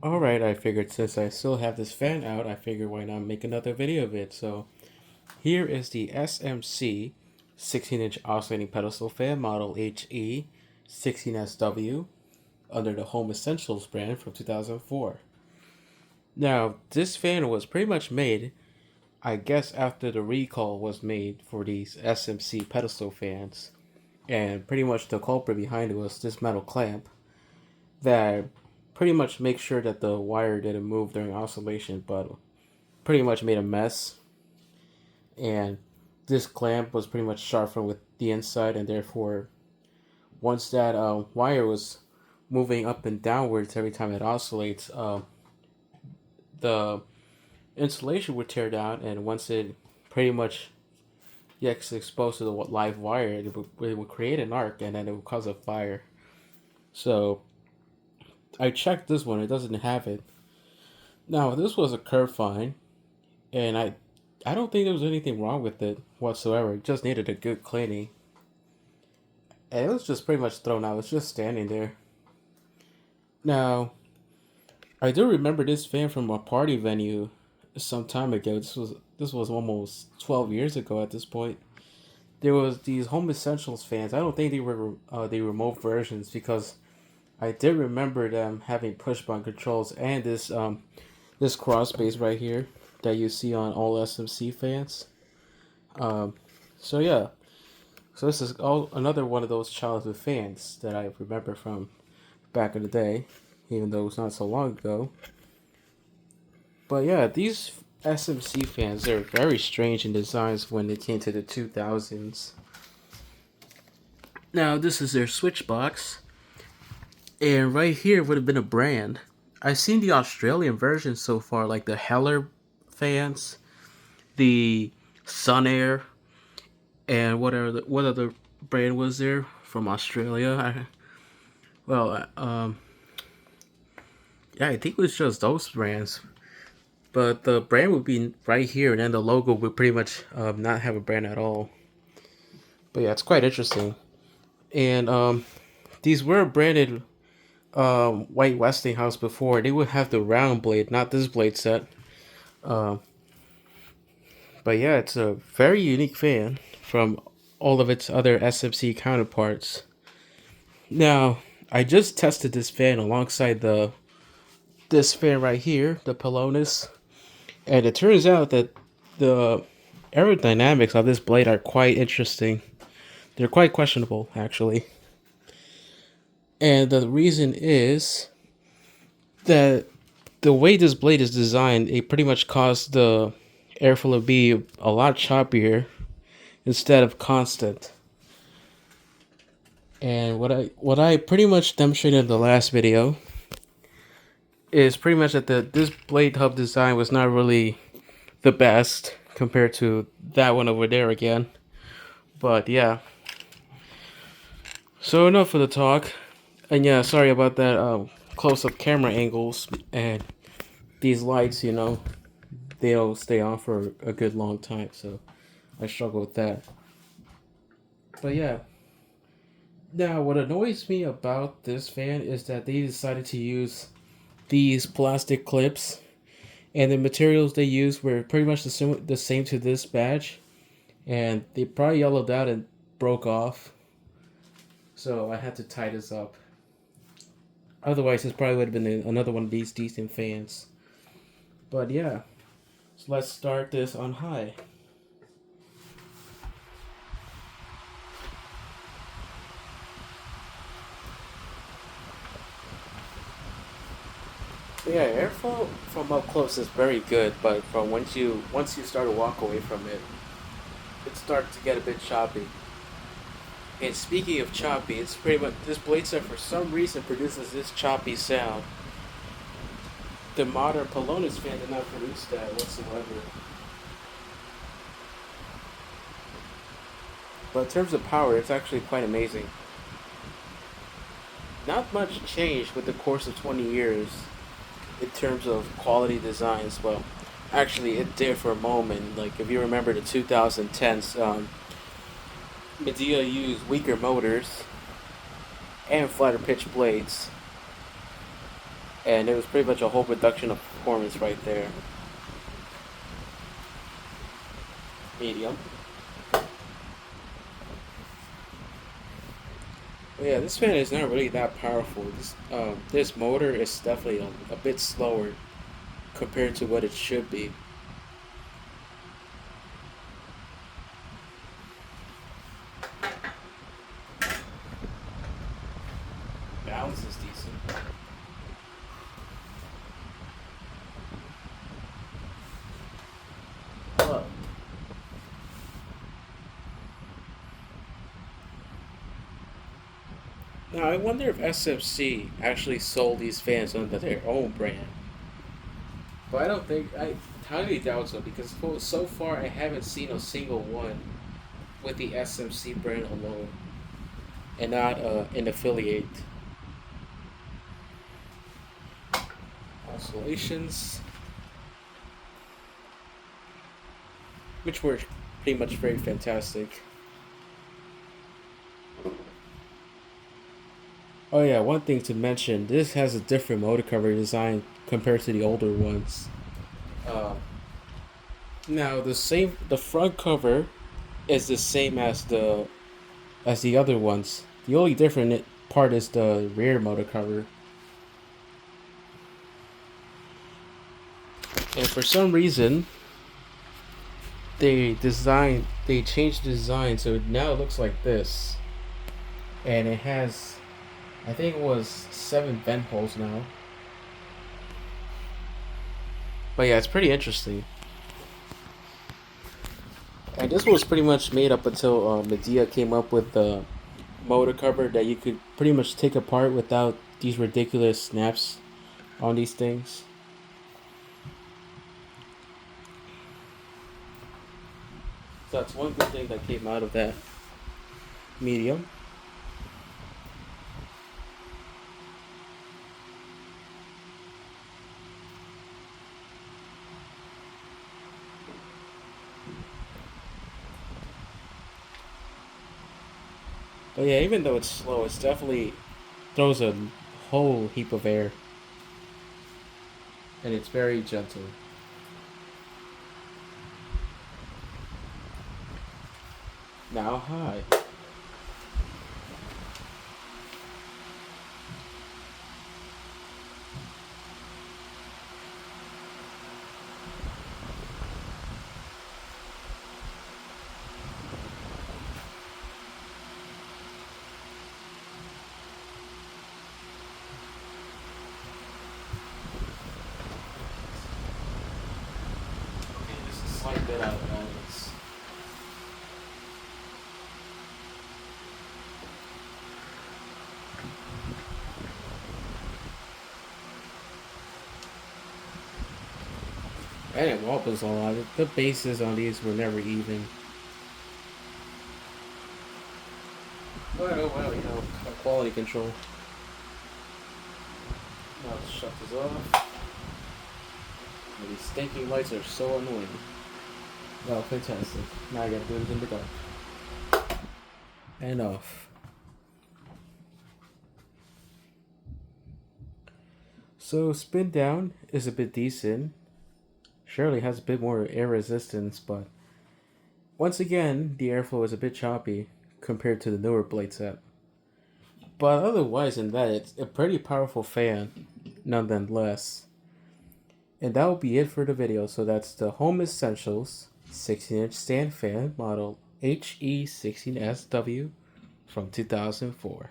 Alright, I figured since I still have this fan out, I figured why not make another video of it. So here is the SMC 16-inch oscillating pedestal fan model HE16SW under the Home Essentials brand from 2004. Now, this fan was pretty much made, I guess, after the recall was made for these SMC pedestal fans. And pretty much the culprit behind it was this metal clamp that pretty much makes sure that the wire didn't move during oscillation, but pretty much made a mess. And this clamp was pretty much sharpened with the inside, and therefore, once that wire was moving up and downwards every time it oscillates, the insulation would tear down, and once it pretty much gets exposed to the live wire, it would create an arc, and then it would cause a fire. So I checked this one; it doesn't have it. Now this was a curve fine, and I don't think there was anything wrong with it whatsoever. It just needed a good cleaning, and it was just pretty much thrown out. It's just standing there. Now I do remember this fan from a party venue some time ago. This was almost 12 years ago at this point. There was these Home Essentials fans. I don't think they were the remote versions, because I did remember them having push button controls and this cross base right here that you see on all SMC fans. Um, so yeah, so this is all another one of those childhood fans that I remember from back in the day, even though it's not so long ago. But yeah, these SMC fans, they're very strange in designs when it came to the 2000s. Now this is their switch box, and right here would have been a brand. I've seen the Australian version so far, like the Heller fans, the Sun Air, and what other brand was there from Australia? Well, yeah, I think it was just those brands. But the brand would be right here, and then the logo would pretty much not have a brand at all. But yeah, it's quite interesting. And these were branded White Westinghouse before. They would have the round blade, not this blade set. Um, but yeah, it's a very unique fan from all of its other SMC counterparts. Now, I just tested this fan alongside this fan right here, the Pelonis, and it turns out that the aerodynamics of this blade are quite interesting. They're quite questionable, actually. And the reason is that the way this blade is designed, it pretty much caused the airflow to be a lot choppier instead of constant. And what I pretty much demonstrated in the last video is pretty much that this blade hub design was not really the best compared to that one over there again. But yeah. So enough for the talk. And yeah, sorry about that close-up camera angles, and these lights, they don't stay on for a good long time, so I struggle with that. But yeah. Now, what annoys me about this fan is that they decided to use these plastic clips, and the materials they used were pretty much the same to this badge, and they probably yellowed out and broke off, so I had to tie this up. Otherwise, this probably would have been another one of these decent fans. But yeah, so let's start this on high. Yeah, airflow from up close is very good, but from once you start to walk away from it, it starts to get a bit choppy. And speaking of choppy, it's pretty much this blade set for some reason produces this choppy sound. The modern Pelonis fan did not produce that whatsoever. But in terms of power, it's actually quite amazing. Not much changed with the course of 20 years in terms of quality designs. Well, actually, it did for a moment. Like, if you remember the 2010s, Medea used weaker motors and flatter pitch blades. And it was pretty much a whole reduction of performance right there. Medium. But yeah, this fan is not really that powerful. This motor is definitely a bit slower compared to what it should be. Balance is decent. Hello. Now I wonder if SMC actually sold these fans under their own brand. But I don't think I highly doubt so because so far I haven't seen a single one with the SMC brand alone and not an affiliate. Oscillations, which were pretty much very fantastic. Oh yeah, one thing to mention: this has a different motor cover design compared to the older ones. Uh, Now the front cover is the same as the other ones. The only different part is the rear motor cover. And for some reason, they changed the design so now it looks like this. And it has, I think it was 7 vent holes now. But yeah, it's pretty interesting. And this was pretty much made up until Medea came up with the motor cover that you could pretty much take apart without these ridiculous snaps on these things. So that's one good thing that came out of that medium. But yeah, even though it's slow, it's definitely throws a whole heap of air. And it's very gentle. Now high. Okay, just a slight bit out of balance. And it wobbles a lot. The bases on these were never even. But oh well, quality control. Now let's shut this off. And these stinking lights are so annoying. Oh, fantastic. Now I gotta do it in the dark. And off. So spin down is a bit decent. Surely has a bit more air resistance, but once again, the airflow is a bit choppy compared to the newer blade set. But otherwise than that, it's a pretty powerful fan, nonetheless. And that will be it for the video. So that's the Home Essentials 16-inch stand fan model HE16SW from 2004.